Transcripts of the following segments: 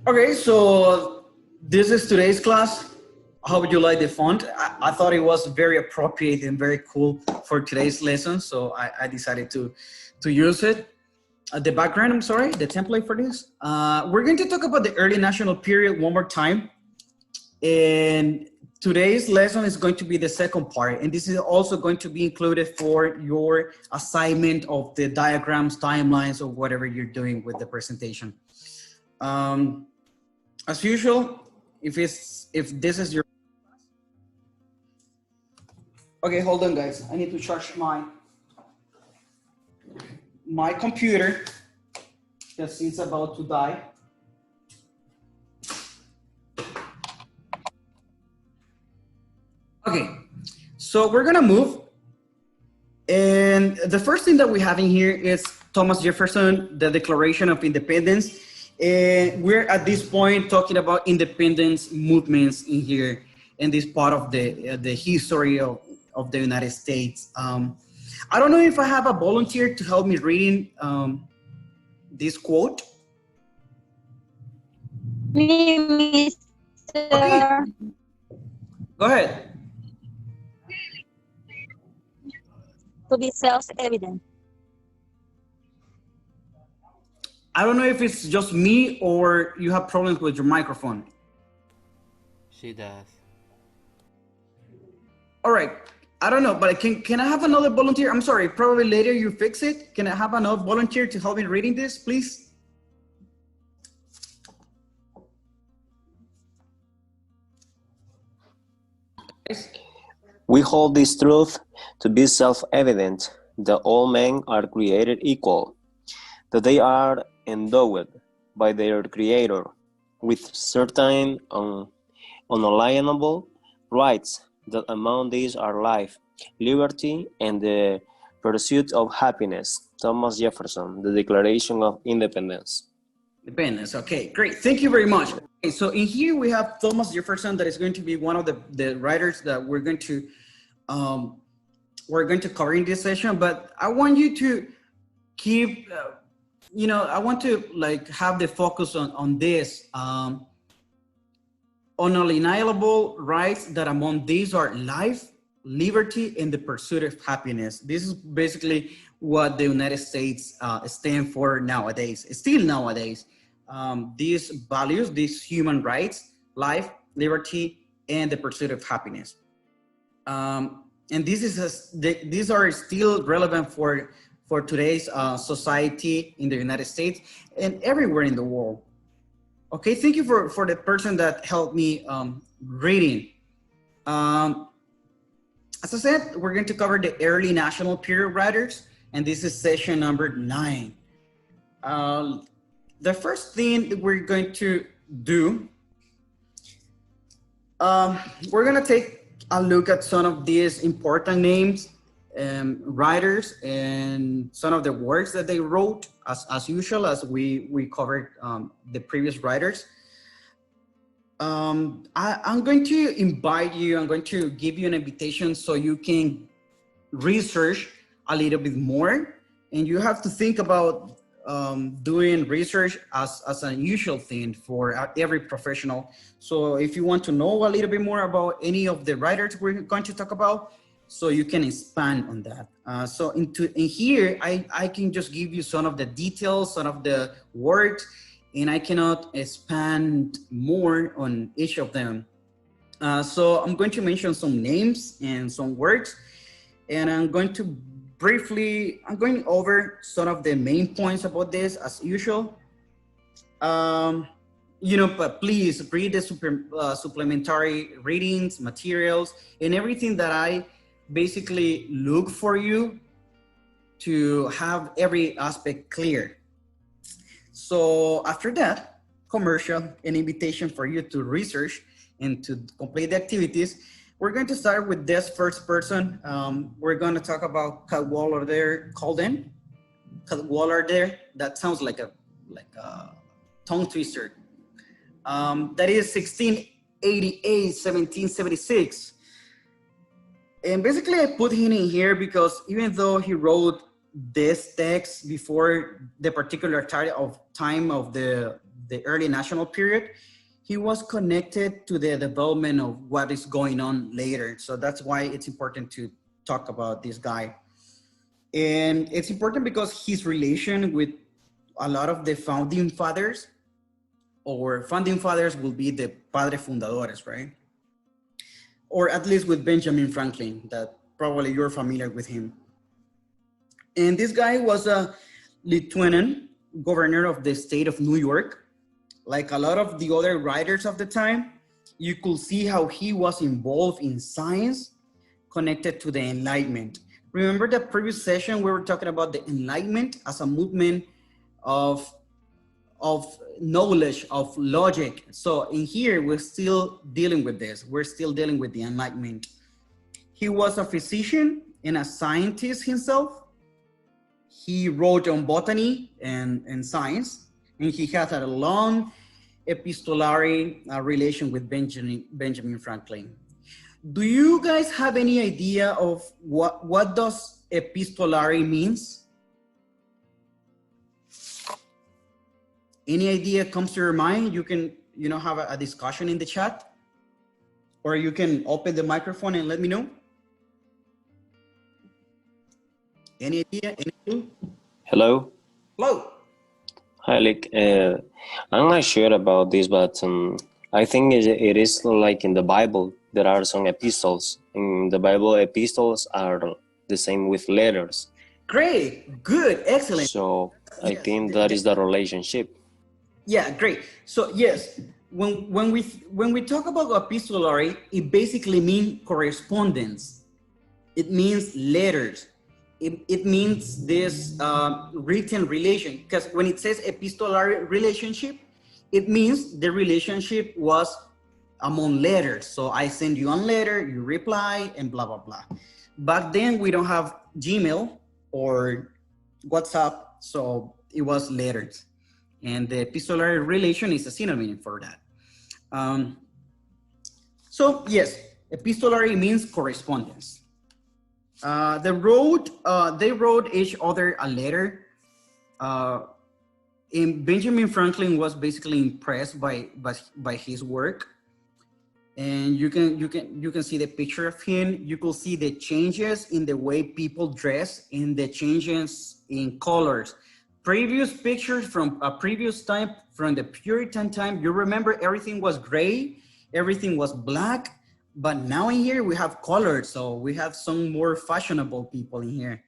Okay, so this is today's class. How would you like the font? I thought it was very appropriate and very cool for today's lesson, so I decided to use it. The background, I'm sorry, the template for this. We're going to talk about the early national period one more time. And today's lesson is going to be the second part. And this is also going to be included for your assignment of the diagrams, timelines, or whatever you're doing with the presentation. As usual, if this is your, okay, hold on guys. I need to charge my computer because it's about to die. Okay, so we're gonna move. And the first thing that we have in here is Thomas Jefferson, the Declaration of Independence. And we're at this point talking about independence movements in here in this part of the history of the United States. I don't know if I have a volunteer to help me reading this quote. Me, Mr. Okay. Go ahead. To be self-evident. I don't know if it's just me or you have problems with your microphone. She does. All right. I don't know, but can I have another volunteer? I'm sorry, probably later you fix it. Can I have another volunteer to help me reading this, please? We hold this truth to be self-evident, that all men are created equal, that they are endowed by their Creator with certain unalienable rights, that among these are life, liberty, and the pursuit of happiness. Thomas Jefferson, the Declaration of Independence. Independence, okay, great, thank you very much. Okay, so in here we have Thomas Jefferson, that is going to be one of the writers that we're going to cover in this session, but I want you to keep, I want to like have the focus on this, unalienable rights, that among these are life, liberty, and the pursuit of happiness. This is basically what the United States stand for nowadays, still nowadays. These values, these human rights, life, liberty, and the pursuit of happiness. And these are still relevant for today's society in the United States and everywhere in the world. Okay, thank you for the person that helped me reading. As I said, we're going to cover the early national period writers, and this is session number 9. The first thing that we're going to do, we're going to take a look at some of these important names, writers, and some of the works that they wrote, as usual, as we covered the previous writers. I'm going to invite you, I'm going to give you an invitation so you can research a little bit more, and you have to think about doing research as an unusual thing for every professional. So if you want to know a little bit more about any of the writers we're going to talk about, so you can expand on that. So in here, I can just give you some of the details, some of the words, and I cannot expand more on each of them. So I'm going to mention some names and some words, and I'm going over some of the main points about this as usual. But please read the supplementary readings, materials, and everything that I basically look for you to have every aspect clear. So after that, commercial, an invitation for you to research and to complete the activities. We're going to start with this first person. We're going to talk about Cadwallader Colden. Cadwallader, that sounds like a tongue twister. That is 1688, 1776. And basically I put him in here because even though he wrote this text before the particular time of the the early national period, he was connected to the development of what is going on later. So that's why it's important to talk about this guy. And it's important because his relation with a lot of the founding fathers, or founding fathers will be the padres fundadores, right? Or at least with Benjamin Franklin, that probably you're familiar with him. And this guy was a lieutenant governor of the state of New York. Like a lot of the other writers of the time, you could see how he was involved in science connected to the Enlightenment. Remember the previous session we were talking about the Enlightenment as a movement of knowledge, of logic. So in here, we're still dealing with this. We're still dealing with the Enlightenment. He was a physician and a scientist himself. He wrote on botany and science. And he had a long epistolary relation with Benjamin Franklin. Do you guys have any idea of what does epistolary means? Any idea comes to your mind? You can, have a discussion in the chat, or you can open the microphone and let me know. Any idea? Any clue? Hello. Hello. Hi, Lick. I'm not sure about this, but I think it is like in the Bible. There are some epistles. In the Bible, epistles are the same with letters. Great. Good. Excellent. So I think that is the relationship. Yeah, great. So yes, when we talk about epistolary, it basically means correspondence. It means letters. It means this written relation, because when it says epistolary relationship, it means the relationship was among letters. So I send you a letter, you reply, and blah, blah, blah. Back then, we don't have Gmail or WhatsApp, so it was letters. And the epistolary relation is a synonym for that. So yes, epistolary means correspondence. They wrote each other a letter. And Benjamin Franklin was basically impressed by his work. And you can see the picture of him. You could see the changes in the way people dress and the changes in colors. Previous pictures from a previous time, from the Puritan time, you remember everything was gray, everything was black. But now in here, we have colors, so we have some more fashionable people in here.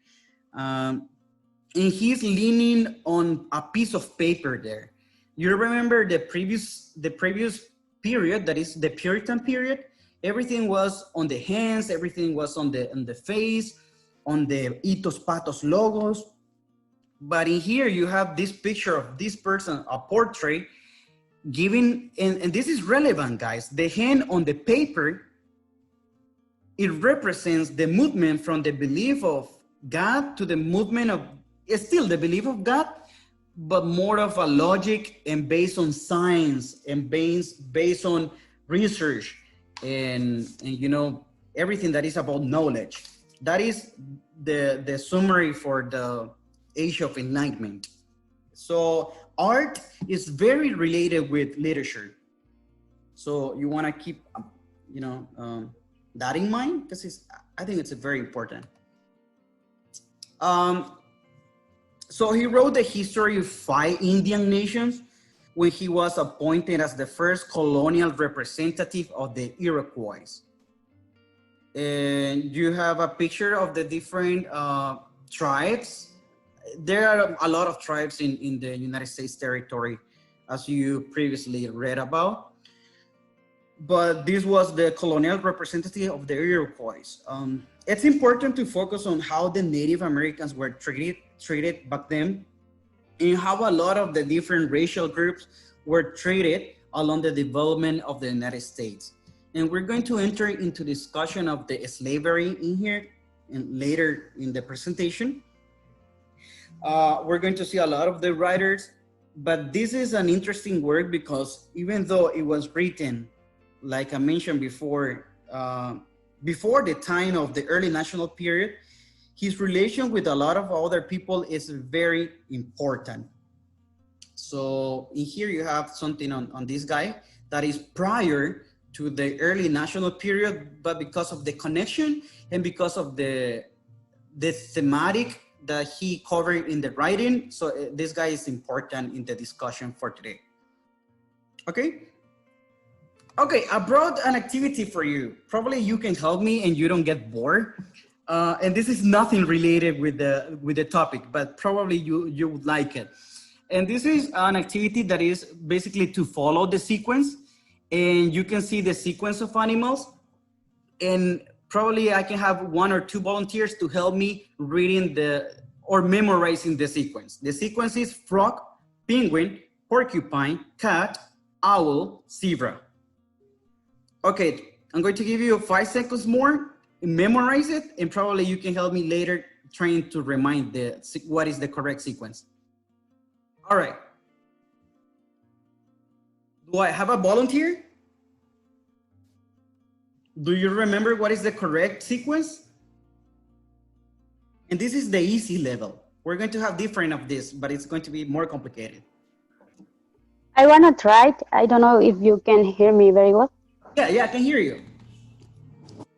And he's leaning on a piece of paper there. You remember the previous period, that is the Puritan period? Everything was on the hands, everything was on the face, on the Itos Patos logos. But in here, you have this picture of this person, a portrait, giving, and this is relevant, guys. The hand on the paper, it represents the movement from the belief of God to the movement of, still the belief of God, but more of a logic and based on science and based on research and everything that is about knowledge. That is the summary for the Age of Enlightenment. So art is very related with literature. So you want to keep, that in mind, because I think it's very important. So he wrote the history of 5 Indian nations when he was appointed as the first colonial representative of the Iroquois. And you have a picture of the different tribes. There are a lot of tribes in the United States territory, as you previously read about. But this was the colonial representative of the Iroquois. It's important to focus on how the Native Americans were treated back then, and how a lot of the different racial groups were treated along the development of the United States. And we're going to enter into discussion of the slavery in here and later in the presentation. We're going to see a lot of the writers, but this is an interesting work because even though it was written, like I mentioned before, before the time of the early national period, his relation with a lot of other people is very important. So in here you have something on this guy that is prior to the early national period, but because of the connection and because of the thematic that he covered in the writing, so this guy is important in the discussion for today. Okay. Okay, I brought an activity for you. Probably you can help me and you don't get bored. And this is nothing related with the topic, but probably you would like it. And this is an activity that is basically to follow the sequence, and you can see the sequence of animals, and probably I can have 1 or 2 volunteers to help me reading or memorizing the sequence. The sequence is frog, penguin, porcupine, cat, owl, zebra. Okay, I'm going to give you 5 seconds more, memorize it, and probably you can help me later trying to remind what is the correct sequence. All right. Do I have a volunteer? Do you remember what is the correct sequence? And this is the easy level. We're going to have different of this, but it's going to be more complicated. I want to try it. I don't know if you can hear me very well. Yeah, I can hear you.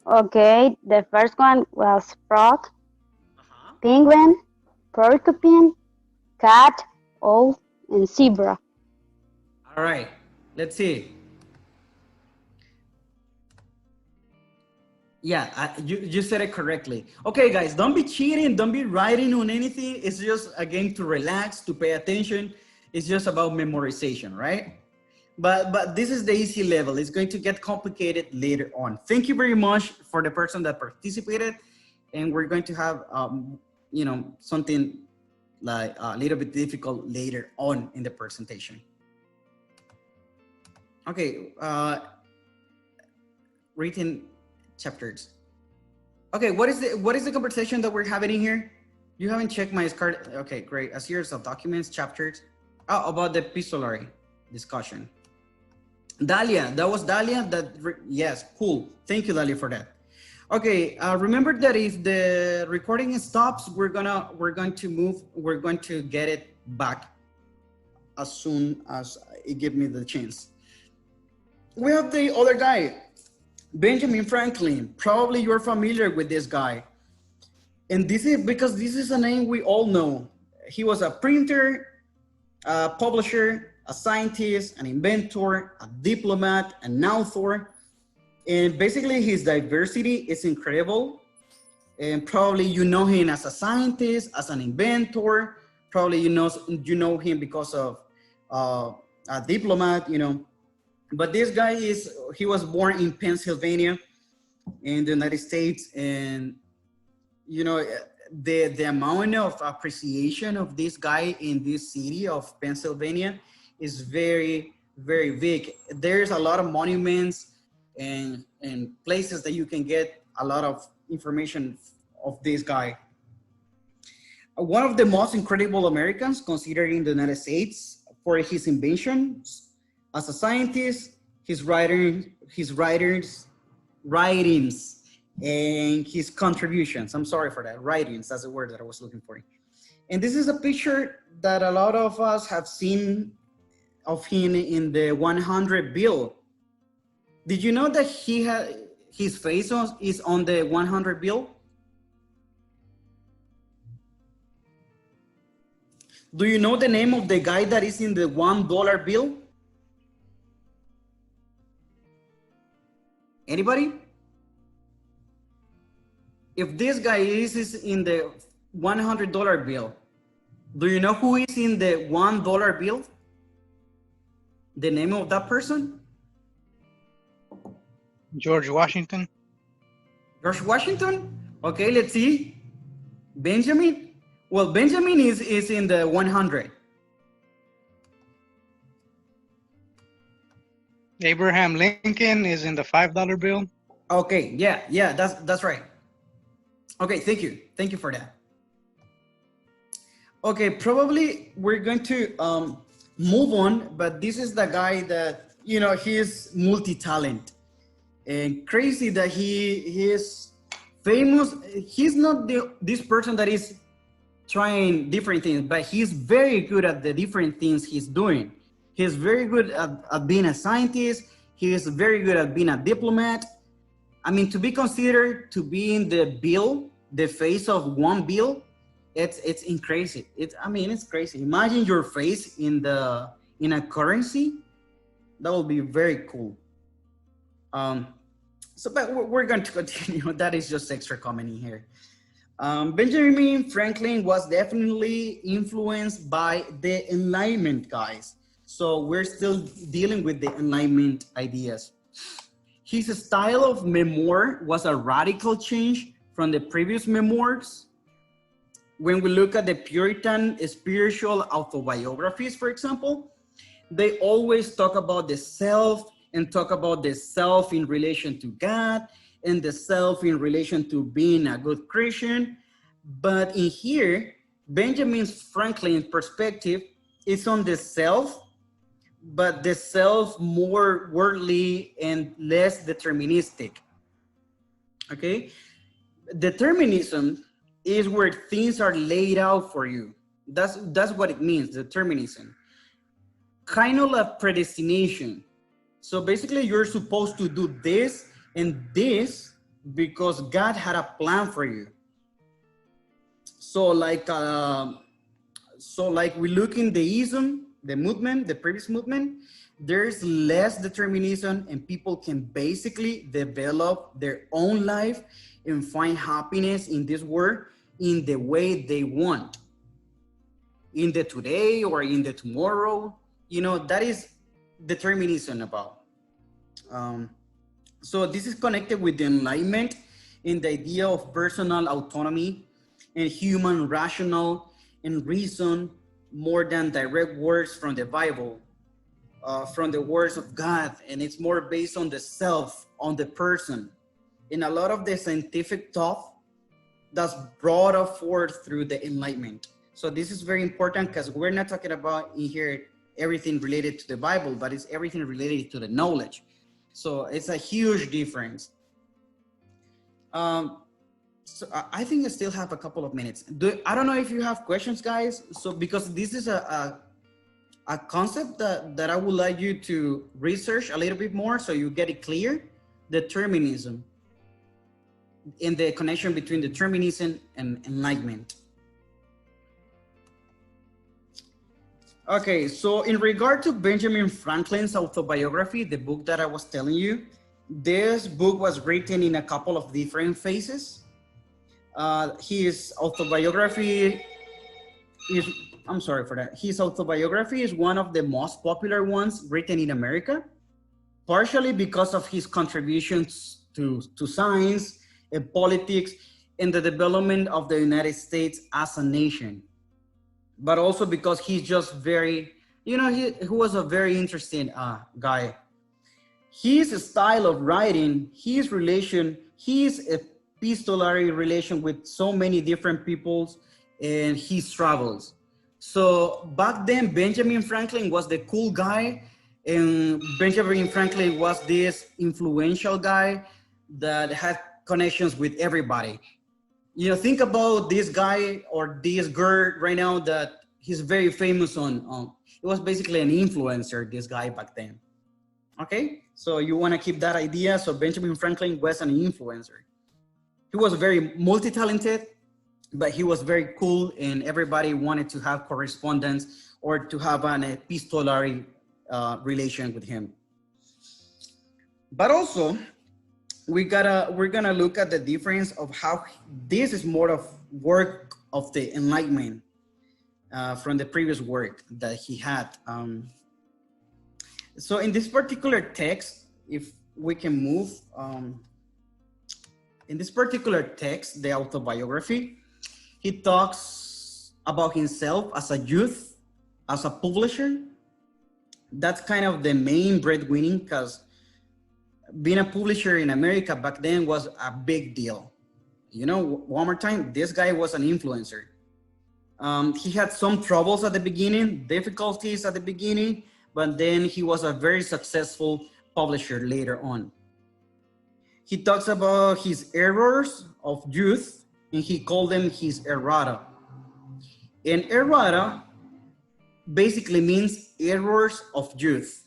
Okay, the first one was frog, penguin, porcupine, cat, owl, and zebra. All right, let's see. Yeah, you said it correctly. Okay, guys, don't be cheating. Don't be writing on anything. It's just a game to relax, to pay attention. It's just about memorization, right? But this is the easy level. It's going to get complicated later on. Thank you very much for the person that participated. And we're going to have, you know, something like a little bit difficult later on in the presentation. Okay, written chapters. Okay, what is the conversation that we're having in here? You haven't checked my card. Okay, great. A series of documents, chapters. Oh, about the epistolary discussion. Dalia, that was Dalia. Yes, cool. Thank you, Dalia, for that. Okay, remember that if the recording stops, we're going to get it back as soon as it gives me the chance. We have the other guy, Benjamin Franklin. Probably you're familiar with this guy. And this is because this is a name we all know. He was a printer, a publisher, a scientist, an inventor, a diplomat, an author. And basically his diversity is incredible. And probably you know him as a scientist, as an inventor. Probably you know him because of a diplomat, you know. But this guy he was born in Pennsylvania in the United States. And, you know, the amount of appreciation of this guy in this city of Pennsylvania is very, very big. There's a lot of monuments and places that you can get a lot of information of this guy. One of the most incredible Americans considered in the United States for his inventions as a scientist, his writings, and his contributions. I'm sorry for that. Writings, that's the word that I was looking for. And this is a picture that a lot of us have seen of him in the 100 bill. Did you know that his face is on the 100 bill? Do you know the name of the guy that is in the $1 bill? Anybody? If this guy is in the $100 bill, do you know who is in the $1 bill? The name of that person? George Washington. George Washington? Okay, let's see. Benjamin? Well, Benjamin is in the 100. Abraham Lincoln is in the $5 bill. Okay, yeah, that's right. Okay, thank you for that. Okay, probably we're going to move on, but this is the guy that, you know, he is multi-talent and crazy that he is famous. He's not this person that is trying different things, but he's very good at the different things he's doing. He's very good at being a scientist. He is very good at being a diplomat. I mean, to be considered to be in the bill, the face of one bill, it's crazy. It's crazy. Imagine your face in a currency. That would be very cool. But we're going to continue. That is just extra commenting here. Benjamin Franklin was definitely influenced by the Enlightenment, guys. So we're still dealing with the Enlightenment ideas. His style of memoir was a radical change from the previous memoirs. When we look at the Puritan spiritual autobiographies, for example, they always talk about the self and talk about the self in relation to God and the self in relation to being a good Christian. But in here, Benjamin Franklin's perspective is on the self, but the self more worldly and less deterministic. Okay? Determinism is where things are laid out for you. That's what it means, determinism. Kind of a predestination. So basically you're supposed to do this and this because God had a plan for you. So like we look in deism, the movement, the previous movement, there's less determinism and people can basically develop their own life and find happiness in this world in the way they want. In the today or in the tomorrow, that is determinism about. So this is connected with the Enlightenment in the idea of personal autonomy and human rational and reason more than direct words from the Bible, from the words of God. And it's more based on the self, on the person. And a lot of the scientific thought that's brought forth through the Enlightenment. So this is very important because we're not talking about in here everything related to the Bible, but it's everything related to the knowledge. So it's a huge difference. So I think I still have a couple of minutes. I don't know if you have questions, guys. So because this is a concept that I would like you to research a little bit more so you get it clear, determinism, and the connection between determinism and Enlightenment. Okay, so in regard to Benjamin Franklin's autobiography, the book that I was telling you, this book was written in a couple of different phases. His autobiography is, I'm sorry for that. His autobiography is one of the most popular ones written in America, partially because of his contributions to science and politics and the development of the United States as a nation. But also because he's just very, he was a very interesting guy. His style of writing, his epistolary relation with so many different peoples and his travels. So back then, Benjamin Franklin was the cool guy, and Benjamin Franklin was this influential guy that had connections with everybody. Think about this guy or this girl right now that he's very famous on. It was basically an influencer, this guy back then. Okay, so you want to keep that idea. So Benjamin Franklin was an influencer. He was very multi-talented, but he was very cool and everybody wanted to have correspondence or to have an epistolary relation with him. But also, we're gonna look at the difference of how this is more of work of the Enlightenment from the previous work that he had. So in this particular text, if we can move, in this particular text, the autobiography, he talks about himself as a youth, as a publisher. That's kind of the main breadwinning, because being a publisher in America back then was a big deal. One more time, this guy was an influencer. He had some troubles at the beginning, difficulties at the beginning, but then he was a very successful publisher later on. He talks about his errors of youth, and he called them his errata. And errata basically means errors of youth.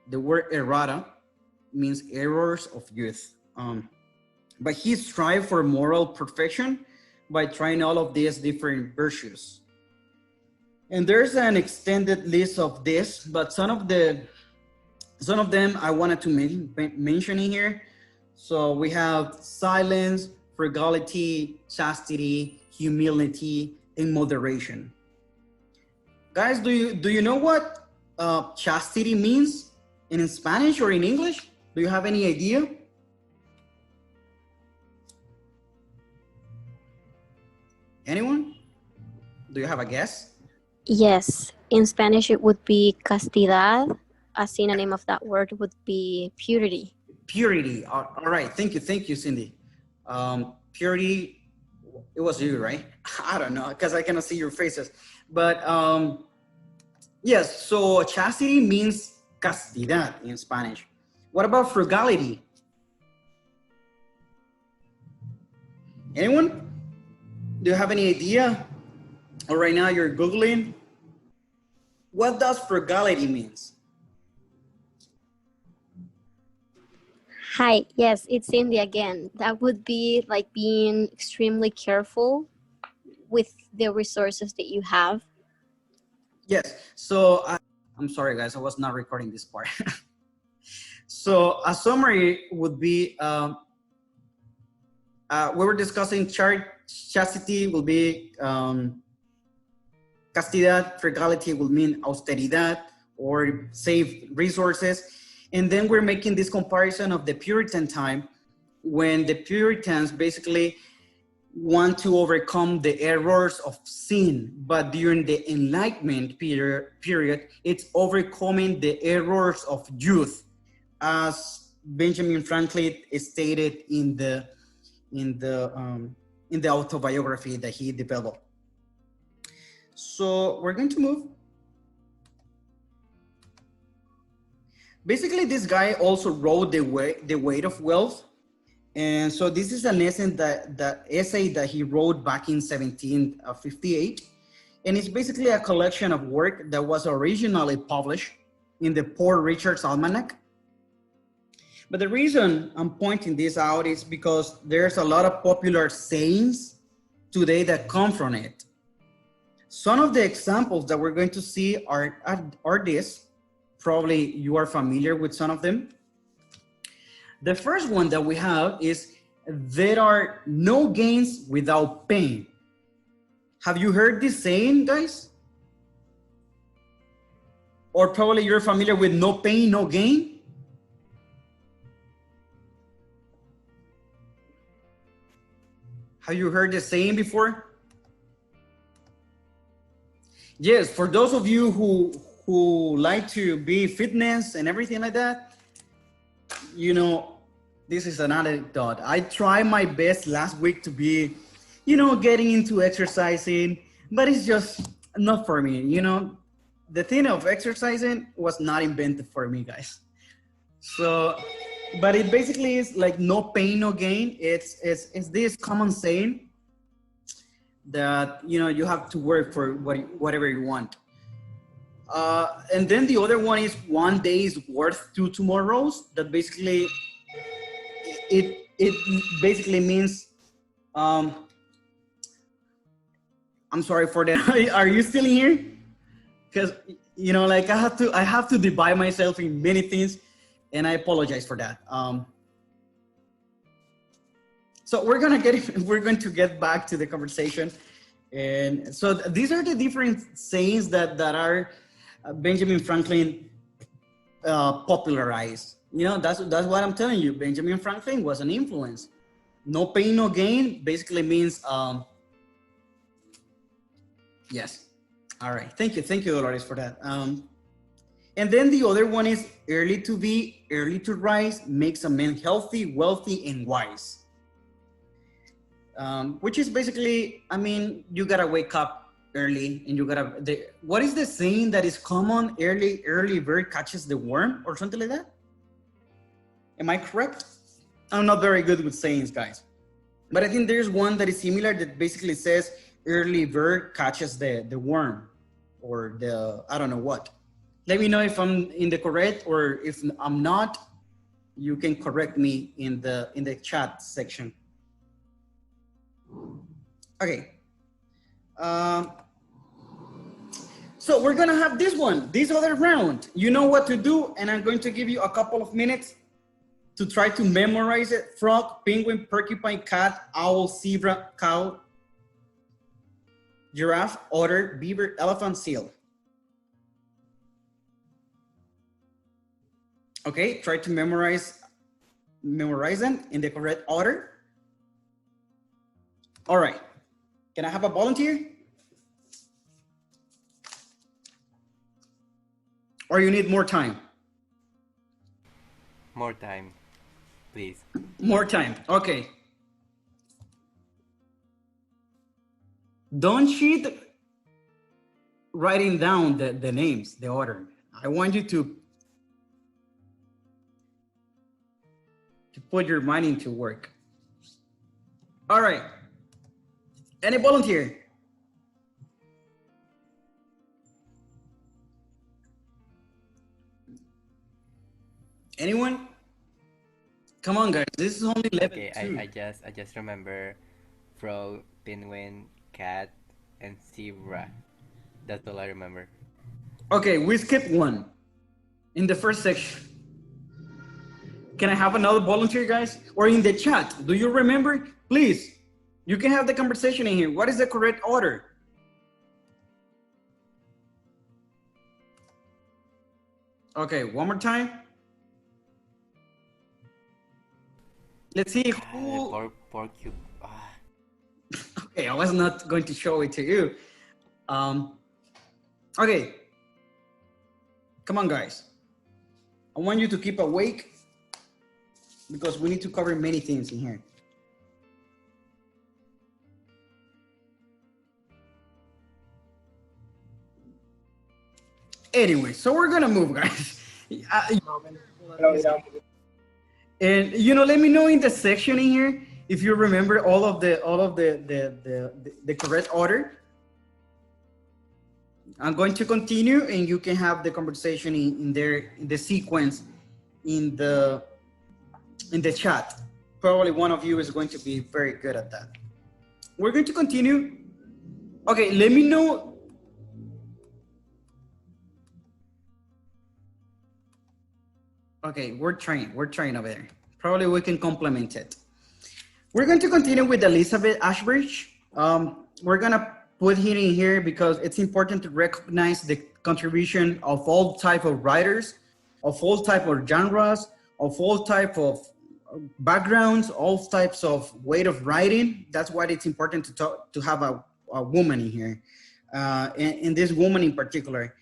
The word errata means errors of youth. But he strived for moral perfection by trying all of these different virtues. And there's an extended list of this, but some of them I wanted to mention in here. So we have silence, frugality, chastity, humility, and moderation. Guys, do you know what chastity means in Spanish or in English? Do you have any idea? Anyone? Do you have a guess? Yes, in Spanish it would be castidad. A synonym of that word would be purity. Purity. All right. Thank you, Cindy. Purity. It was you, right? I don't know because I cannot see your faces. But yes. So chastity means castidad in Spanish. What about frugality? Anyone? Do you have any idea? Or right now you're Googling. What does frugality means? Hi, yes, it's Cindy again. That would be like being extremely careful with the resources that you have. Yes. So I'm sorry, guys. I was not recording this part. So a summary would be, we were discussing chastity will be castidad, frugality will mean austeridad or save resources. And then we're making this comparison of the Puritan time when the Puritans basically want to overcome the errors of sin, but during the Enlightenment period, it's overcoming the errors of youth, as Benjamin Franklin stated in the autobiography that he developed. So we're going to move. Basically, this guy also wrote The Weight of Wealth. And so this is an essay that he wrote back in 1758. And it's basically a collection of work that was originally published in the Poor Richard's Almanac. But the reason I'm pointing this out is because there's a lot of popular sayings today that come from it. Some of the examples that we're going to see are this. Probably you are familiar with some of them. The first one that we have is, there are no gains without pain. Have you heard this saying, guys? Or probably you're familiar with no pain, no gain. Have you heard this saying before? Yes, for those of you who like to be fitness and everything like that, you know, this is an anecdote. I tried my best last week to be, you know, getting into exercising, but it's just not for me. You know, the thing of exercising was not invented for me, guys. So, but it basically is like no pain, no gain. It's this common saying that, you know, you have to work for whatever you want. And then the other one is, one day is worth two tomorrows. That basically, it basically means, I'm sorry for that. Are you still here? Because, you know, like I have to divide myself in many things, and I apologize for that. So we're going to get back to the conversation. And so these are the different sayings that are Benjamin Franklin popularized. You know, that's what I'm telling you. Benjamin Franklin was an influence. No pain, no gain basically means, yes. All right. Thank you, Dolores, for that. And then the other one is, early to be, early to rise makes a man healthy, wealthy, and wise. Which is basically, I mean, you gotta wake up early, and you gotta, what is the saying that is common? Early bird catches the worm, or something like that? Am I correct? I'm not very good with sayings, guys. But I think there's one that is similar that basically says, early bird catches the worm or the, I don't know what. Let me know if I'm in the correct, or if I'm not, you can correct me in the chat section. Okay. So we're gonna have this other round. You know what to do, and I'm going to give you a couple of minutes to try to memorize it. Frog, penguin, porcupine, cat, owl, zebra, cow, giraffe, otter, beaver, elephant, seal. Okay, try to memorize them in the correct order. All right, can I have a volunteer? Or you need more time? More time, please. More time, okay. Don't cheat writing down the names, the order. I want you to put your mind into work. All right, any volunteer? Anyone? Come on, guys. This is only level Okay, 2. I just remember frog, penguin, cat, and zebra. That's all I remember. Okay, we skipped one in the first section. Can I have another volunteer, guys? Or in the chat, do you remember? Please, you can have the conversation in here. What is the correct order? Okay, one more time. Let's see who... Porcupine. Okay, I was not going to show it to you. Okay. Come on, guys. I want you to keep awake because we need to cover many things in here. Anyway, so we're gonna move, guys. And let me know in the section in here if you remember all of the correct order. I'm going to continue, and you can have the conversation in the sequence in the chat. Probably one of you is going to be very good at that. We're going to continue. Okay, let me know. Okay, we're trying over there. Probably we can complement it. We're going to continue with Elizabeth Ashbridge. We're gonna put it in here because it's important to recognize the contribution of all type of writers, of all type of genres, of all type of backgrounds, all types of way of writing. That's why it's important to have a woman in here, and this woman in particular.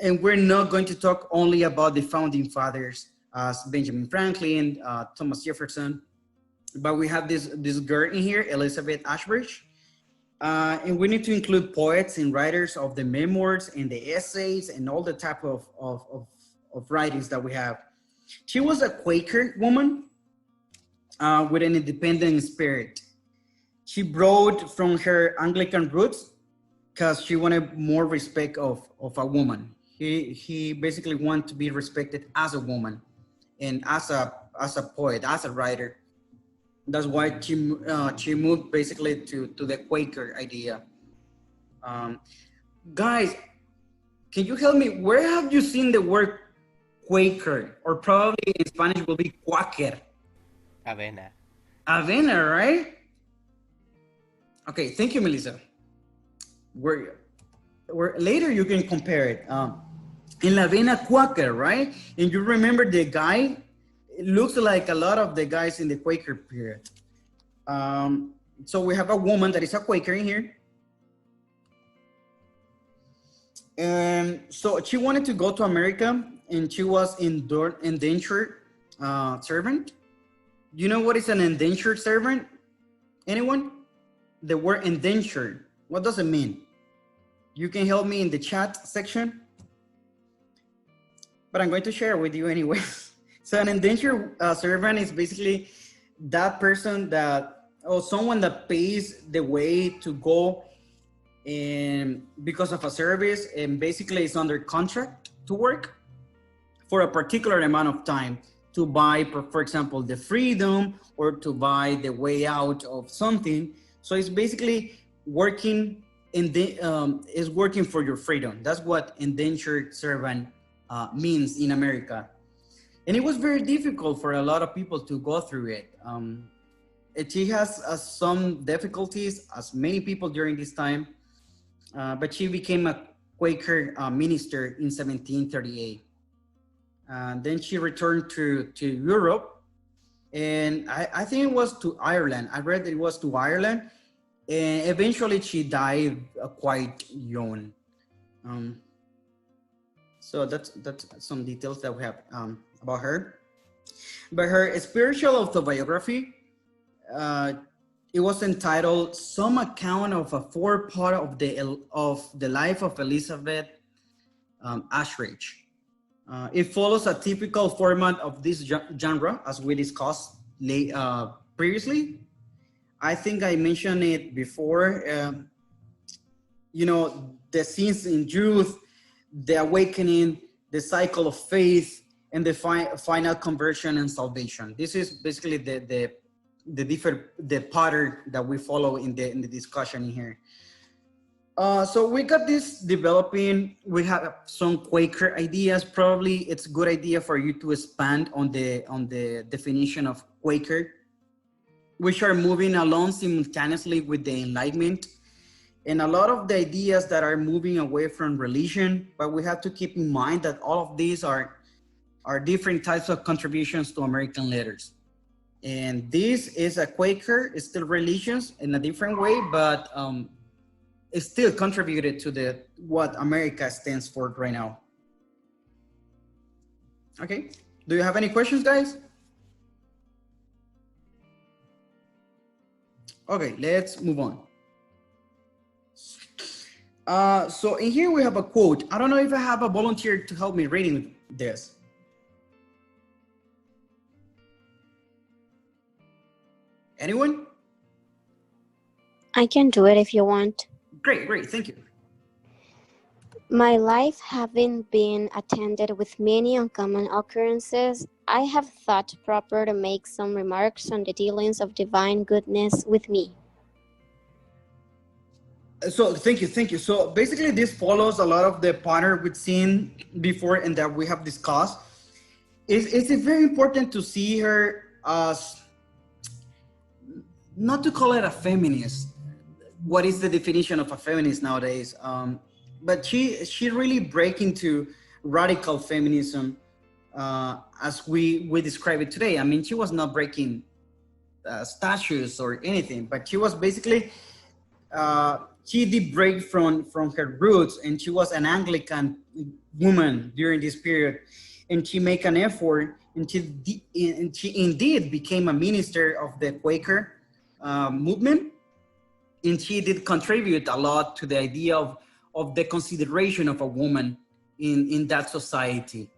And we're not going to talk only about the founding fathers, Benjamin Franklin, Thomas Jefferson, but we have this girl in here, Elizabeth Ashbridge. And we need to include poets and writers of the memoirs and the essays and all the type of writings that we have. She was a Quaker woman with an independent spirit. She brought from her Anglican roots because she wanted more respect of a woman. He basically wanted to be respected as a woman and as a poet, as a writer. That's why she moved basically to the Quaker idea. Guys, can you help me? Where have you seen the word Quaker? Or probably in Spanish will be Quaker. Avena. Avena, right? Okay, thank you, Melissa. Where later you can compare it. In La Avena, Quaker, right? And you remember the guy? It looks like a lot of the guys in the Quaker period. So we have a woman that is a Quaker in here. And so she wanted to go to America, and she was indentured servant. You know what is an indentured servant? Anyone? The word indentured, what does it mean? You can help me in the chat section, but I'm going to share with you anyway. So an indentured servant is basically that person that or someone that pays the way to go and because of a service and basically is under contract to work for a particular amount of time to buy, for example, the freedom or to buy the way out of something. So it's basically working is working for your freedom. That's what indentured servant means in America. And it was very difficult for a lot of people to go through it. She has some difficulties, as many people during this time, but she became a Quaker minister in 1738. Then she returned to Europe, and I think it was to Ireland. I read that it was to Ireland, and eventually she died quite young. So that's some details that we have about her. But her spiritual autobiography, it was entitled "Some Account of a Forepart of the Life of Elizabeth Ashridge." It follows a typical format of this genre, as we discussed previously. I think I mentioned it before. You know, the scenes in youth, the awakening, the cycle of faith, and the final conversion and salvation. This is basically the pattern that we follow in the discussion here. So we got this developing. We have some Quaker ideas. Probably it's a good idea for you to expand on the definition of Quaker, which are moving along simultaneously with the Enlightenment. And a lot of the ideas that are moving away from religion, but we have to keep in mind that all of these are different types of contributions to American letters. And this is a Quaker, it's still religious in a different way, but it still contributed to what America stands for right now. Okay, do you have any questions, guys? Okay, let's move on. So in here we have a quote. I don't know if I have a volunteer to help me reading this. Anyone? I can do it if you want. Great, thank you. My life having been attended with many uncommon occurrences, I have thought proper to make some remarks on the dealings of divine goodness with me. So thank you. So basically this follows a lot of the pattern we've seen before and that we have discussed. It's very important to see her as, not to call it a feminist. What is the definition of a feminist nowadays? But she really break into radical feminism as we describe it today. I mean, she was not breaking statues or anything, but she was basically, she did break from her roots, and she was an Anglican woman during this period, and she make an effort, and she indeed became a minister of the Quaker movement. And she did contribute a lot to the idea of the consideration of a woman in that society.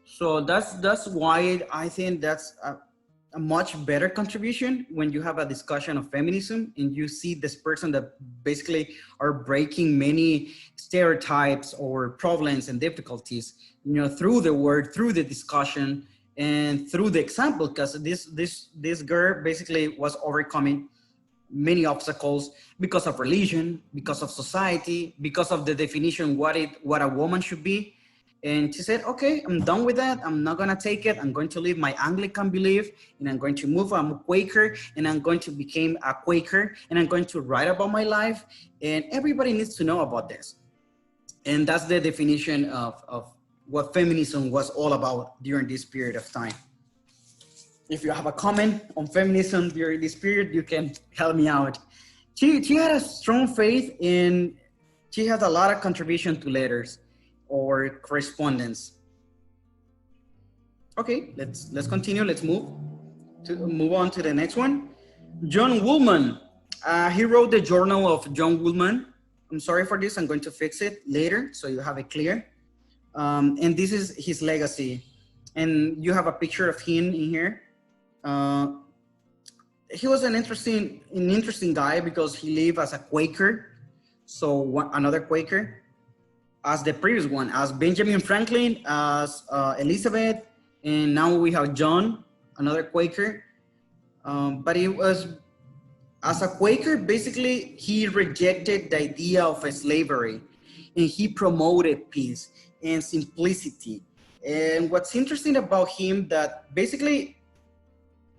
So that's why I think that's a much better contribution when you have a discussion of feminism and you see this person that basically are breaking many stereotypes or problems and difficulties, you know, through the word, through the discussion, and through the example, because this girl basically was overcoming many obstacles because of religion, because of society, because of the definition what a woman should be. And she said, okay, I'm done with that. I'm not gonna take it. I'm going to leave my Anglican belief, and I'm going to move. I'm a Quaker, and I'm going to become a Quaker, and I'm going to write about my life. And everybody needs to know about this. And that's the definition of what feminism was all about during this period of time. If you have a comment on feminism during this period, you can help me out. She had a strong faith in, she has a lot of contribution to letters or correspondence. Okay, let's continue. Let's move on to the next one. John Woolman. He wrote the Journal of John Woolman. I'm sorry for this. I'm going to fix it later so you have it clear. And this is his legacy. And you have a picture of him in here. he was an interesting guy because he lived as a Quaker. So another Quaker, as the previous one, as Benjamin Franklin, as Elizabeth, and now we have John, another Quaker. But it was, as a Quaker, basically, he rejected the idea of slavery, and he promoted peace and simplicity. And what's interesting about him, that basically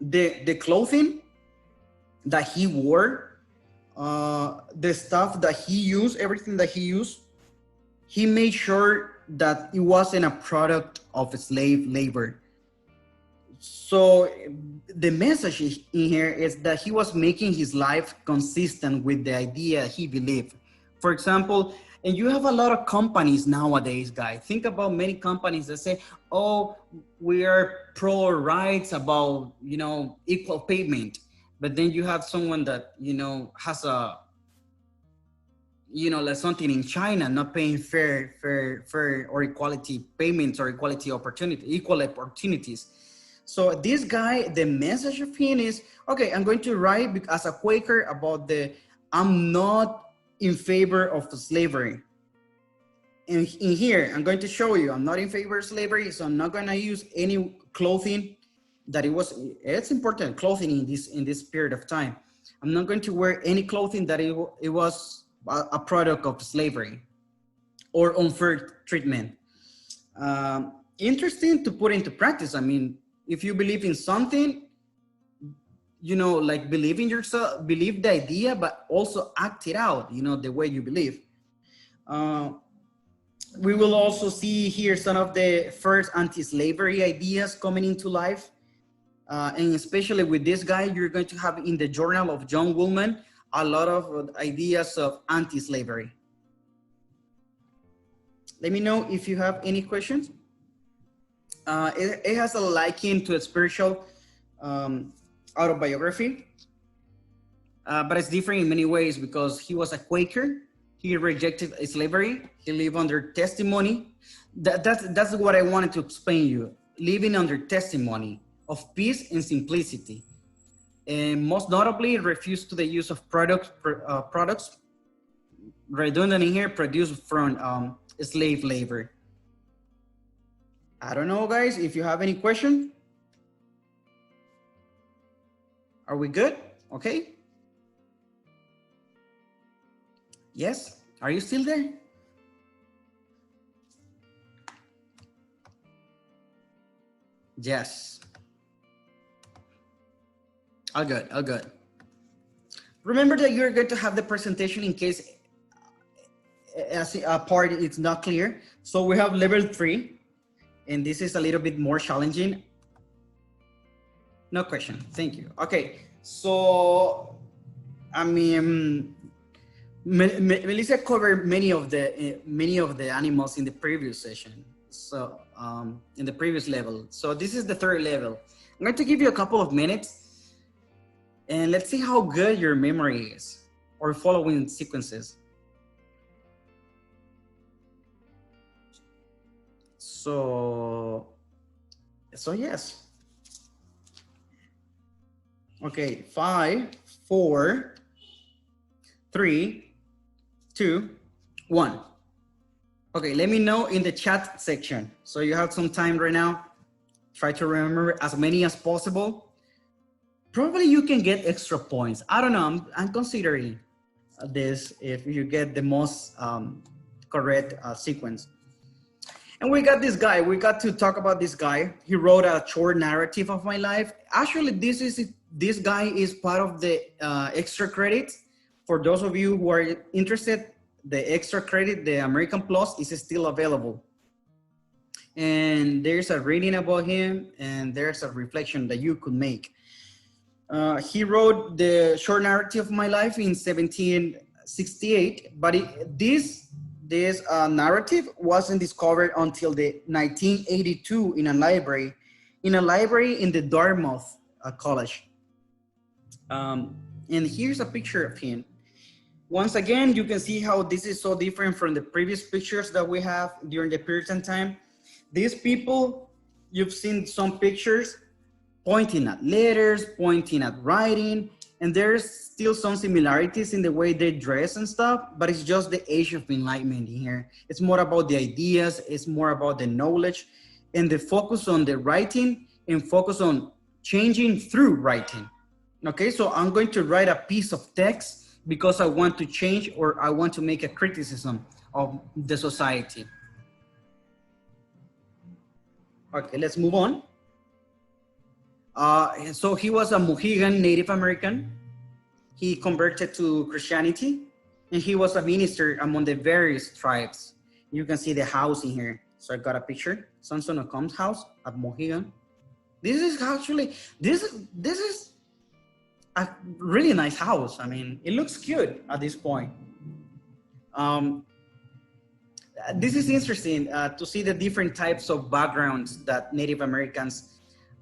the clothing that he wore, the stuff that he used, everything that he used, he made sure that it wasn't a product of slave labor. So the message in here is that he was making his life consistent with the idea he believed. For example, and you have a lot of companies nowadays, guys. Think about many companies that say, oh, we are pro rights about, you know, equal payment. But then you have someone that, you know, has a, you know, like something in China, not paying fair or equality payments or equal opportunities. So this guy, the message of him is, okay, I'm going to write as a Quaker about I'm not in favor of slavery. And in here, I'm going to show you, I'm not in favor of slavery, so I'm not going to use any clothing that it's important, clothing in this period of time. I'm not going to wear any clothing that it was a product of slavery or unfair treatment. Interesting to put into practice. I mean, if you believe in something, you know, like believe in yourself, believe the idea, but also act it out, you know, the way you believe. We will also see here some of the first anti-slavery ideas coming into life. And especially with this guy, you're going to have in the Journal of John Woolman, a lot of ideas of anti-slavery. Let me know if you have any questions. It has a liking to a spiritual autobiography, but it's different in many ways because he was a Quaker. He rejected slavery. He lived under testimony. That's what I wanted to explain you. Living under testimony of peace and simplicity. And most notably, refused to the use of products redundant in here, produced from slave labor. I don't know, guys, if you have any question. Are we good? Okay. Yes. Are you still there? Yes. All good. All good. Remember that you're going to have the presentation in case as a part it's not clear. So we have level 3, and this is a little bit more challenging. No question. Thank you. Okay. So, I mean, Melissa covered many of the animals in the previous session. So, in the previous level. So this is the 3rd level. I'm going to give you a couple of minutes and let's see how good your memory is or following sequences. So yes. Okay, 5, 4, 3, 2, 1. Okay, let me know in the chat section. So you have some time right now. Try to remember as many as possible. Probably you can get extra points. I don't know, I'm considering this if you get the most correct sequence. And we got this guy, we got to talk about this guy. He wrote a short narrative of my life. Actually, this guy is part of the extra credits. For those of you who are interested, the extra credit, the American Plus, is still available. And there's a reading about him and there's a reflection that you could make. He wrote the short narrative of my life in 1768, but this narrative wasn't discovered until the 1982 in a library in the Dartmouth College. And here's a picture of him. Once again, you can see how this is so different from the previous pictures that we have during the Puritan time. These people, you've seen some pictures pointing at letters, pointing at writing, and there's still some similarities in the way they dress and stuff, but it's just the age of enlightenment here. It's more about the ideas, it's more about the knowledge, and the focus on the writing and focus on changing through writing. Okay, so I'm going to write a piece of text because I want to change or I want to make a criticism of the society. Okay, let's move on. So he was a Mohegan Native American. He converted to Christianity, and he was a minister among the various tribes. You can see the house in here. So I got a picture, Samson Occom's house at Mohegan. This is actually, this is a really nice house. I mean, it looks cute at this point. This is interesting to see the different types of backgrounds that Native Americans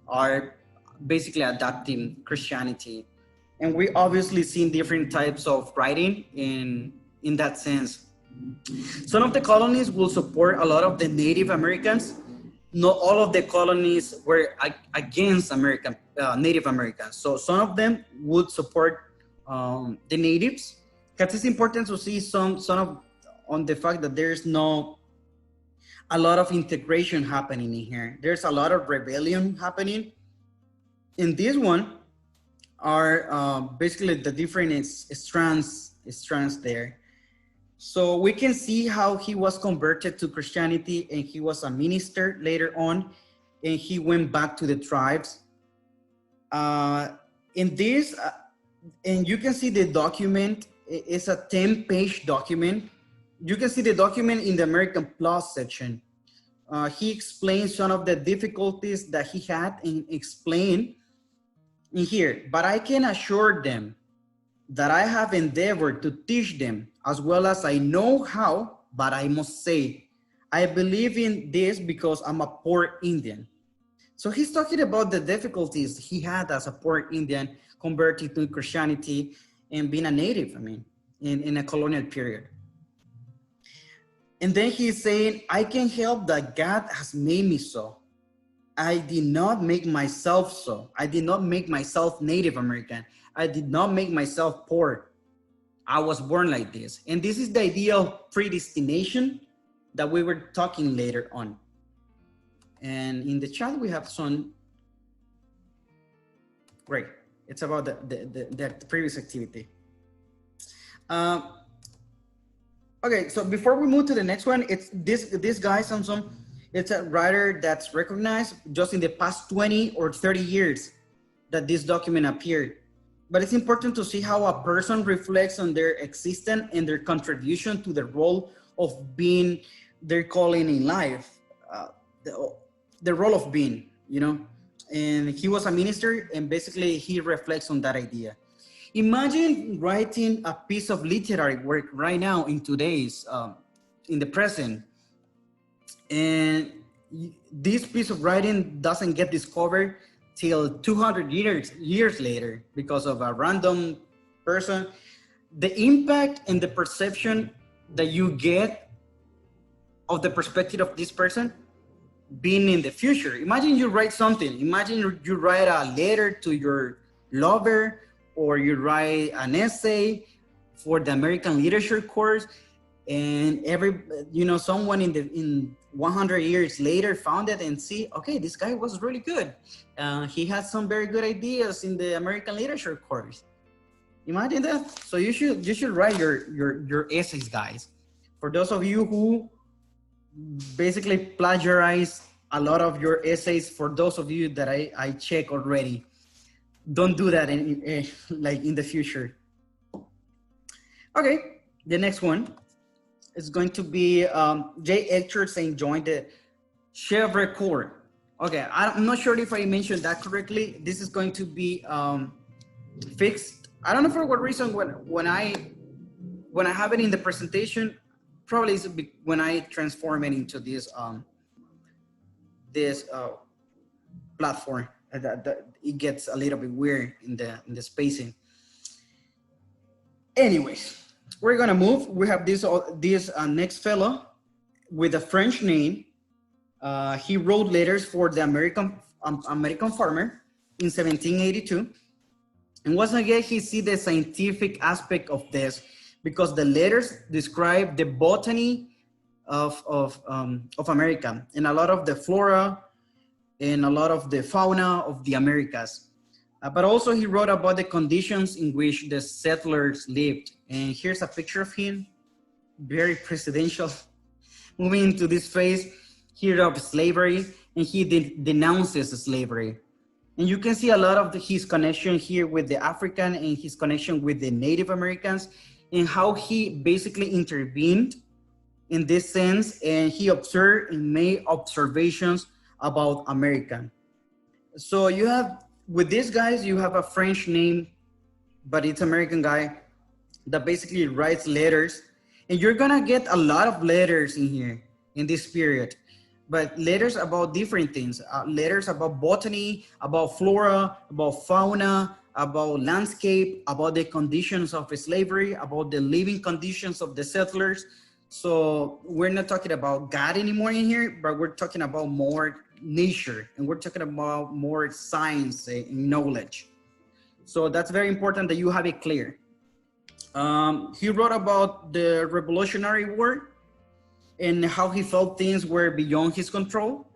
are basically adapting Christianity. And we obviously seen different types of writing in that sense. Some of the colonies will support a lot of the Native Americans. Not all of the colonies were against Native Americans. So some of them would support the natives. Because it's important to see some of on the fact that there's no a lot of integration happening in here. There's a lot of rebellion happening. In this one are basically the different strands there. So we can see how he was converted to Christianity and he was a minister later on and he went back to the tribes. In this, and you can see the document, it's a 10-page document. You can see the document in the American Plus section. He explains some of the difficulties that he had and explained in here, but I can assure them that I have endeavored to teach them as well as I know how, but I must say, I believe in this because I'm a poor Indian. So he's talking about the difficulties he had as a poor Indian converting to Christianity and being a native, I mean, in a colonial period. And then he's saying, I can help that God has made me so. I did not make myself so. I did not make myself Native American. I did not make myself poor. I was born like this. And this is the idea of predestination that we were talking later on. And in the chat, we have some, great. It's about the previous activity. Okay, so before we move to the next one, it's this guy, Samson, it's a writer that's recognized just in the past 20 or 30 years that this document appeared. But it's important to see how a person reflects on their existence and their contribution to the role of being their calling in life, the role of being, you know. And he was a minister, and basically he reflects on that idea. Imagine writing a piece of literary work right now in today's, in the present, and this piece of writing doesn't get discovered till 200 years later because of a random person. The impact and the perception that you get of the perspective of this person being in the future. Imagine you write something. Imagine you write a letter to your lover, or you write an essay for the American literature course, and someone in 100 years later found it and see, okay, this guy was really good. He had some very good ideas in the American literature course. Imagine that. So you should write your essays, guys. For those of you who basically plagiarize a lot of your essays, for those of you that I check already, don't do that in the future. Okay, the next one is going to be J. Hector St. John, the Chevre Corps. Okay, I'm not sure if I mentioned that correctly. This is going to be fixed. I don't know for what reason when I have it in the presentation, probably it's when I transform it into this platform. That it gets a little bit weird in the spacing. Anyways, we're gonna move. We have this next fellow with a French name. He wrote letters for the American farmer, in 1782. And once again, he see the scientific aspect of this because the letters describe the botany of America and a lot of the flora and a lot of the fauna of the Americas. But also he wrote about the conditions in which the settlers lived. And here's a picture of him, very presidential. Moving into this phase here of slavery, and he denounces slavery. And you can see a lot of his connection here with the African and his connection with the Native Americans and how he basically intervened in this sense, and he observed and made observations about America. So you have, with these guys, you have a French name, but it's American guy that basically writes letters. And you're gonna get a lot of letters in here in this period, but letters about different things, letters about botany, about flora, about fauna, about landscape, about the conditions of slavery, about the living conditions of the settlers. So we're not talking about God anymore in here, but we're talking about more nature, and we're talking about more science and knowledge. So that's very important that you have it clear. He wrote about the Revolutionary War and how he felt things were beyond his control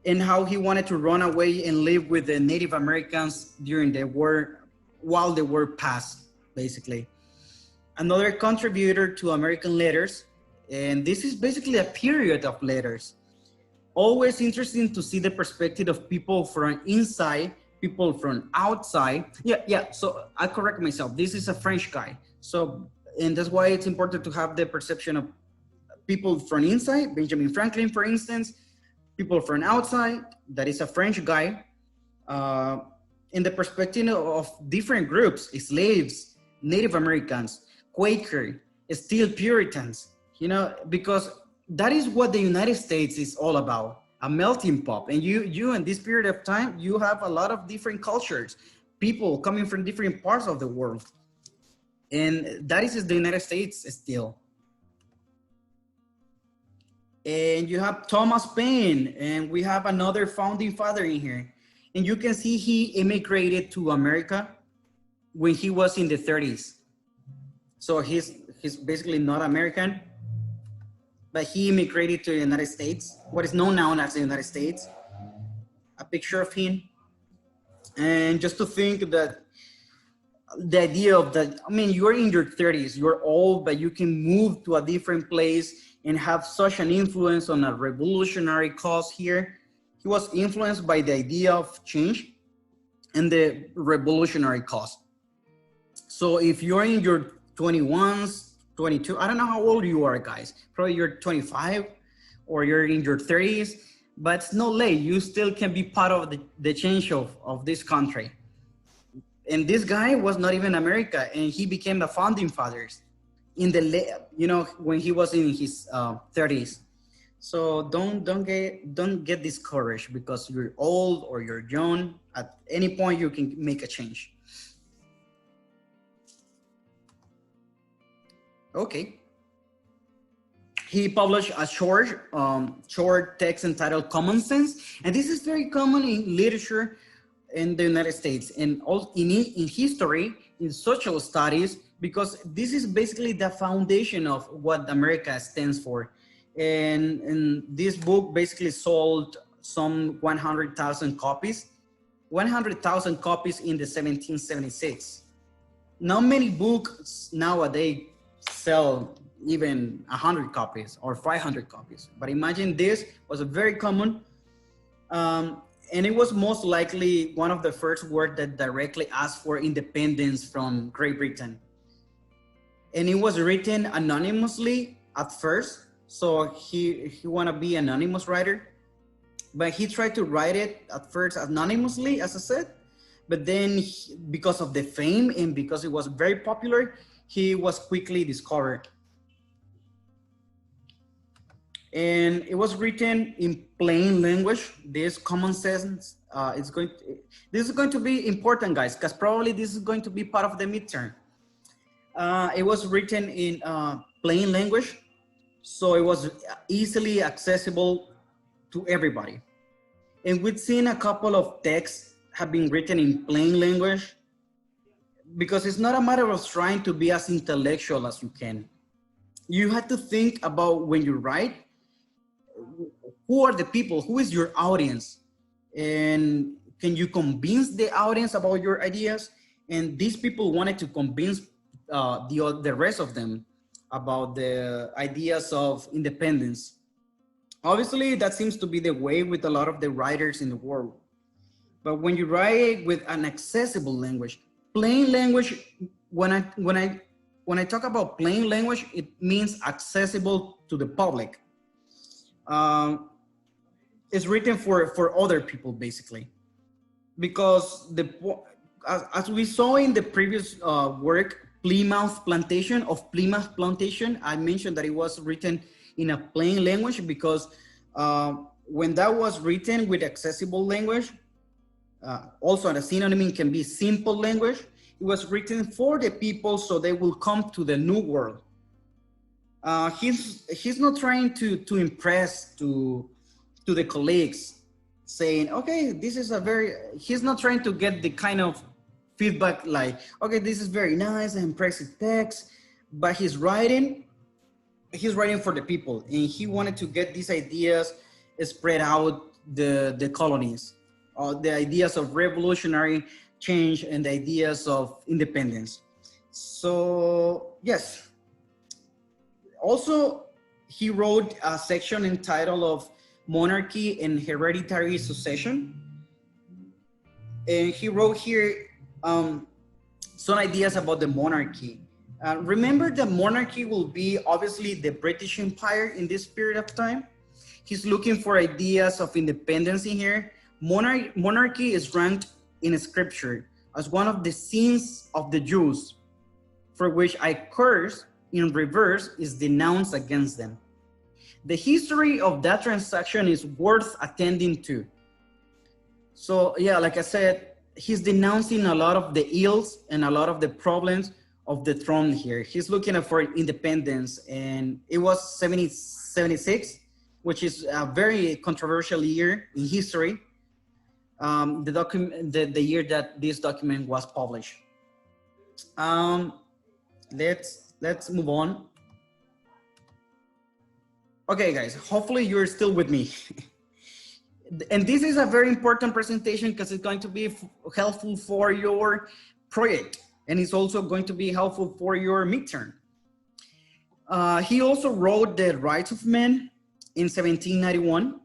and how he wanted to run away and live with the Native Americans during the war, while the war passed, basically. Another contributor to American letters, and this is basically a period of letters. Always interesting to see the perspective of people from inside, people from outside. Yeah, so I correct myself. This is a French guy. So, and that's why it's important to have the perception of people from inside, Benjamin Franklin, for instance, people from outside, that is a French guy, in the perspective of different groups, slaves, Native Americans, Quaker, still Puritans, you know, because that is what the United States is all about, a melting pot. And you in this period of time, you have a lot of different cultures, people coming from different parts of the world. And that is the United States still. And you have Thomas Paine, and we have another founding father in here. And you can see he immigrated to America when he was in the 30s. So he's basically not American, but he immigrated to the United States, what is known now as the United States. A picture of him. And just to think that the idea of that, I mean, you're in your 30s, you're old, but you can move to a different place and have such an influence on a revolutionary cause here. He was influenced by the idea of change and the revolutionary cause. So if you're in your 21s, 22, I don't know how old you are, guys. Probably you're 25 or you're in your 30s, but it's not late. You still can be part of the change of this country. And this guy was not even America, and he became the founding fathers in the, you know, when he was in his 30s. So don't get discouraged because you're old or you're young. At any point you can make a change. Okay. He published a short text entitled Common Sense, and this is very common in literature in the United States and also in history, in social studies, because this is basically the foundation of what America stands for. And this book basically sold some 100,000 copies, 100,000 copies in the 1776. Not many books nowadays sell even 100 copies or 500 copies. But imagine this was a very common, and it was most likely one of the first works that directly asked for independence from Great Britain. And it was written anonymously at first. So he wanna be an anonymous writer, but he tried to write it at first anonymously, as I said, but then because of the fame and because it was very popular, he was quickly discovered. And it was written in plain language. This Common Sense, this is going to be important, guys, because probably this is going to be part of the midterm. It was written in plain language, so it was easily accessible to everybody. And we've seen a couple of texts have been written in plain language, because it's not a matter of trying to be as intellectual as you can. You have to think about, when you write, who are the people, who is your audience, and can you convince the audience about your ideas? And these people wanted to convince the rest of them about the ideas of independence. Obviously, that seems to be the way with a lot of the writers in the world. But when you write with an accessible language, plain language, when I talk about plain language, it means accessible to the public. It's written for other people, basically. Because as we saw in the previous work, Plymouth Plantation, I mentioned that it was written in a plain language because when that was written with accessible language, also a synonym can be simple language, it was written for the people so they will come to the new world. He's not trying to impress to the colleagues, saying, okay, this is he's not trying to get the kind of feedback like, okay, this is very nice and impressive text, but he's writing for the people, and he wanted to get these ideas spread out the colonies, the ideas of revolutionary change and the ideas of independence. So yes, also he wrote a section entitled of Monarchy and Hereditary Succession, and he wrote here some ideas about the monarchy. Remember, the monarchy will be obviously the British Empire in this period of time. He's looking for ideas of independence in here. Monarchy is ranked in scripture as one of the sins of the Jews, for which a curse in reverse is denounced against them. The history of that transaction is worth attending to. So yeah, like I said, he's denouncing a lot of the ills and a lot of the problems of the throne here. He's looking for independence, and it was 1776, which is a very controversial year in history. The year that this document was published. Let's move on. Okay, guys, hopefully you're still with me. And this is a very important presentation because it's going to be helpful for your project, and it's also going to be helpful for your midterm. He also wrote The Rights of Man in 1791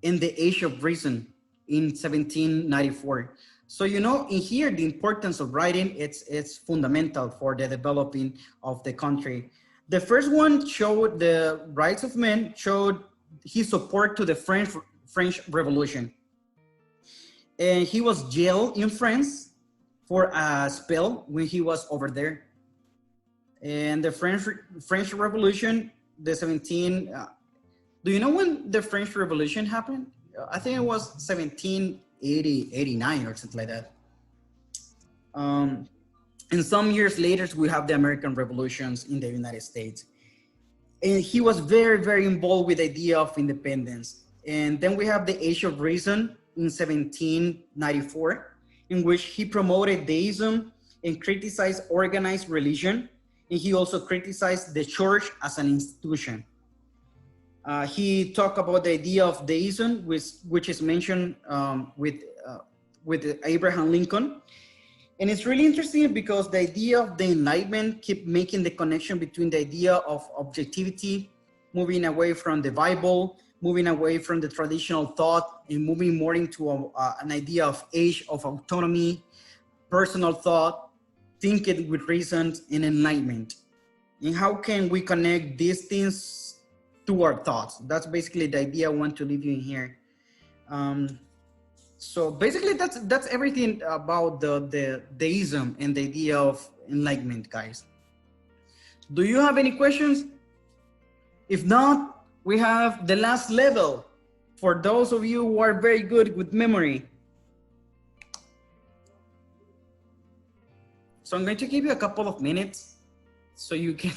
and The Age of Reason in 1794. So, you know, in here, the importance of writing, it's fundamental for the developing of the country. The first one showed The Rights of Man, showed his support to the French Revolution. And he was jailed in France for a spell when he was over there. And the French Revolution, do you know when the French Revolution happened? I think it was 1780, 89 or something like that. And some years later, we have the American Revolutions in the United States. And he was very, very involved with the idea of independence. And then we have The Age of Reason in 1794, in which he promoted deism and criticized organized religion. And he also criticized the church as an institution. He talked about the idea of deism, which is mentioned with Abraham Lincoln. And it's really interesting because the idea of the Enlightenment keep making the connection between the idea of objectivity, moving away from the Bible, moving away from the traditional thought, and moving more into an idea of age of autonomy, personal thought, thinking with reason, and enlightenment. And how can we connect these things to our thoughts? That's basically the idea I want to leave you in here. So basically that's everything about the deism and the idea of enlightenment, guys. Do you have any questions? If not, we have the last level for those of you who are very good with memory. So I'm going to give you a couple of minutes so you can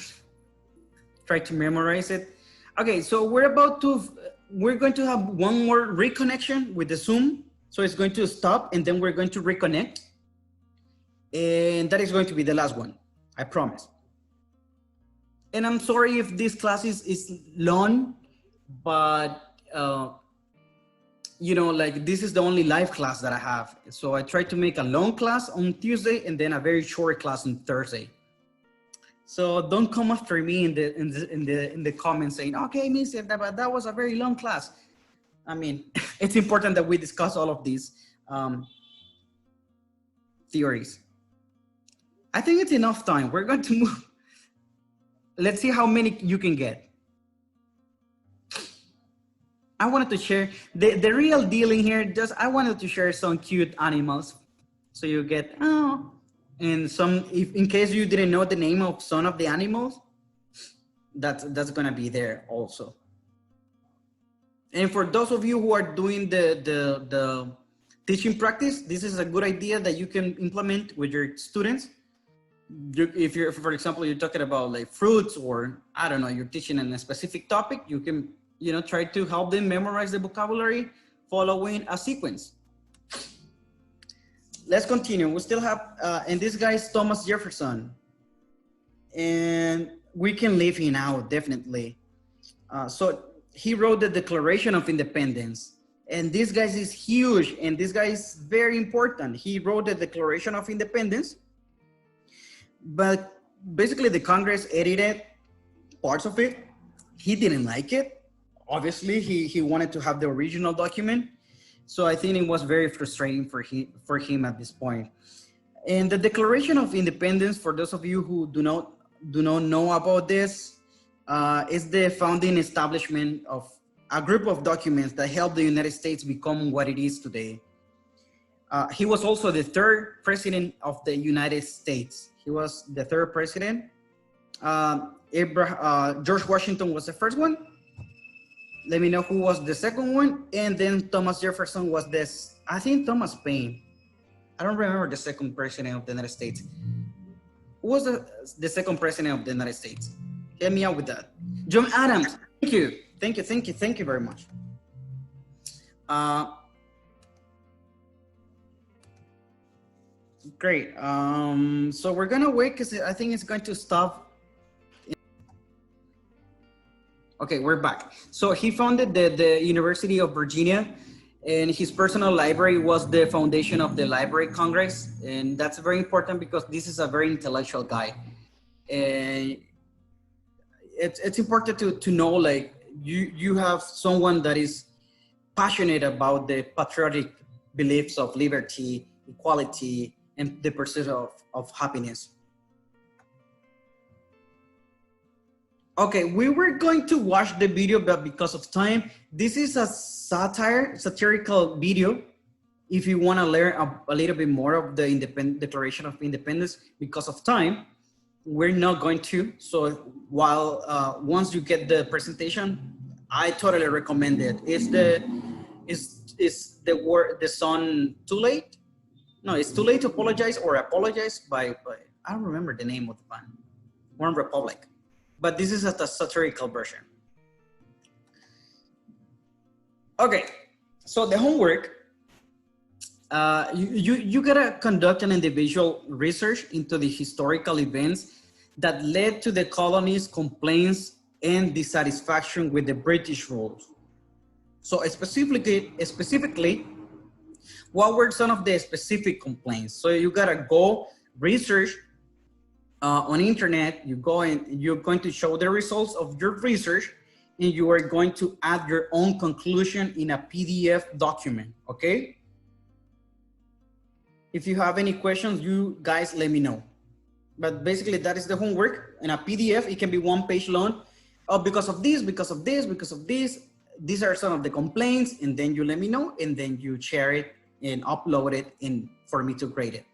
try to memorize it. Okay, so we're going to have one more reconnection with the Zoom. So it's going to stop and then we're going to reconnect. And that is going to be the last one, I promise. And I'm sorry if this class is long, but you know, like this is the only live class that I have. So I try to make a long class on Tuesday and then a very short class on Thursday. So don't come after me in the comments saying, okay, Miss, that was a very long class. I mean, it's important that we discuss all of these theories. I think it's enough time. We're going to move. Let's see how many you can get. I wanted to share the real deal in here. I wanted to share some cute animals, so you get and some. If in case you didn't know the name of some of the animals, that's gonna be there also. And for those of you who are doing the teaching practice, this is a good idea that you can implement with your students. If you're, for example, you're talking about like fruits, or I don't know, you're teaching on a specific topic, you can, you know, try to help them memorize the vocabulary following a sequence. Let's continue. We still have, and this guy is Thomas Jefferson. And we can leave him out, definitely. So he wrote the Declaration of Independence. And this guy is huge, and this guy is very important. He wrote the Declaration of Independence, but basically the Congress edited parts of it. He didn't like it. Obviously, he wanted to have the original document. So I think it was very frustrating for him at this point. And the Declaration of Independence, for those of you who do not know about this, is the founding establishment of a group of documents that helped the United States become what it is today. He was also the third president of the United States. He was the third president. George Washington was the first one. Let me know who was the second one. And then Thomas Jefferson was this, I think Thomas Paine. I don't remember the second president of the United States. Who was the second president of the United States? Help me out with that. John Adams. Thank you. Thank you very much. Great. So we're gonna wait because I think it's going to stop. Okay, we're back. So he founded the University of Virginia, and his personal library was the foundation of the Library of Congress. And that's very important because this is a very intellectual guy. And it's important to know, like, you have someone that is passionate about the patriotic beliefs of liberty, equality, and the pursuit of happiness. Okay, we were going to watch the video, but because of time, this is a satirical video. If you want to learn a little bit more of the Declaration of Independence, because of time, we're not going to. So while once you get the presentation, I totally recommend it. Is the song Too Late? No, it's Too Late to Apologize or Apologize by I don't remember the name of the band. One Republic. But this is a satirical version. Okay, so the homework, you gotta conduct an individual research into the historical events that led to the colonies' complaints and dissatisfaction with the British rule. So specifically, what were some of the specific complaints? So you gotta go research on internet. You go and you're going to show the results of your research, and you are going to add your own conclusion in a PDF document, okay? If you have any questions, you guys let me know. But basically that is the homework. In a PDF, it can be 1 page long. Oh, because of this, because of this, because of this, these are some of the complaints, and then you let me know, and then you share it and upload it for me to grade it.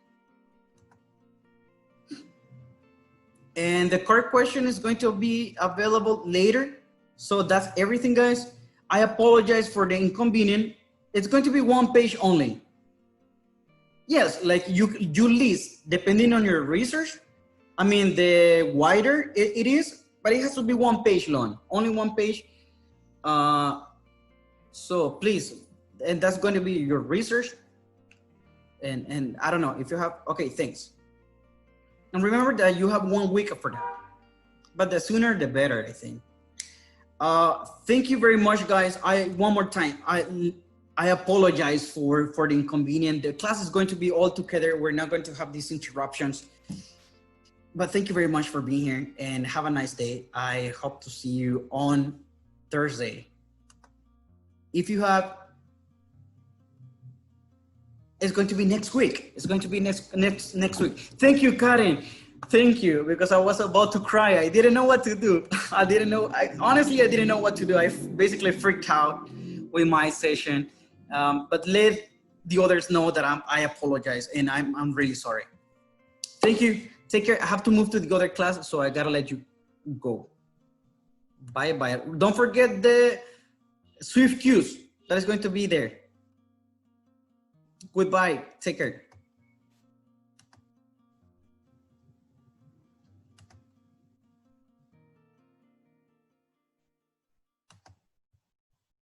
And the correct question is going to be available later. So that's everything, guys. I apologize for the inconvenience. It's going to be 1 page only. Yes, like you list, depending on your research. I mean, the wider it is, but it has to be 1 page long, only 1 page. So please, and that's going to be your research. And I don't know if you have, okay, thanks. And remember that you have 1 week for that, but the sooner the better, I think. Thank you very much, guys. One more time, I apologize for the inconvenience. The class is going to be all together. We're not going to have these interruptions. But thank you very much for being here and have a nice day. I hope to see you on Thursday. If you have, it's going to be next week. It's going to be next week. Thank you, Karen. Thank you, because I was about to cry. I didn't know what to do. Honestly, I didn't know what to do. I basically freaked out with my session. But let the others know that I apologize and I'm really sorry. Thank you. Take care. I have to move to the other class, so I gotta let you go. Bye-bye. Don't forget the Swift cues that is going to be there. Goodbye. Take care.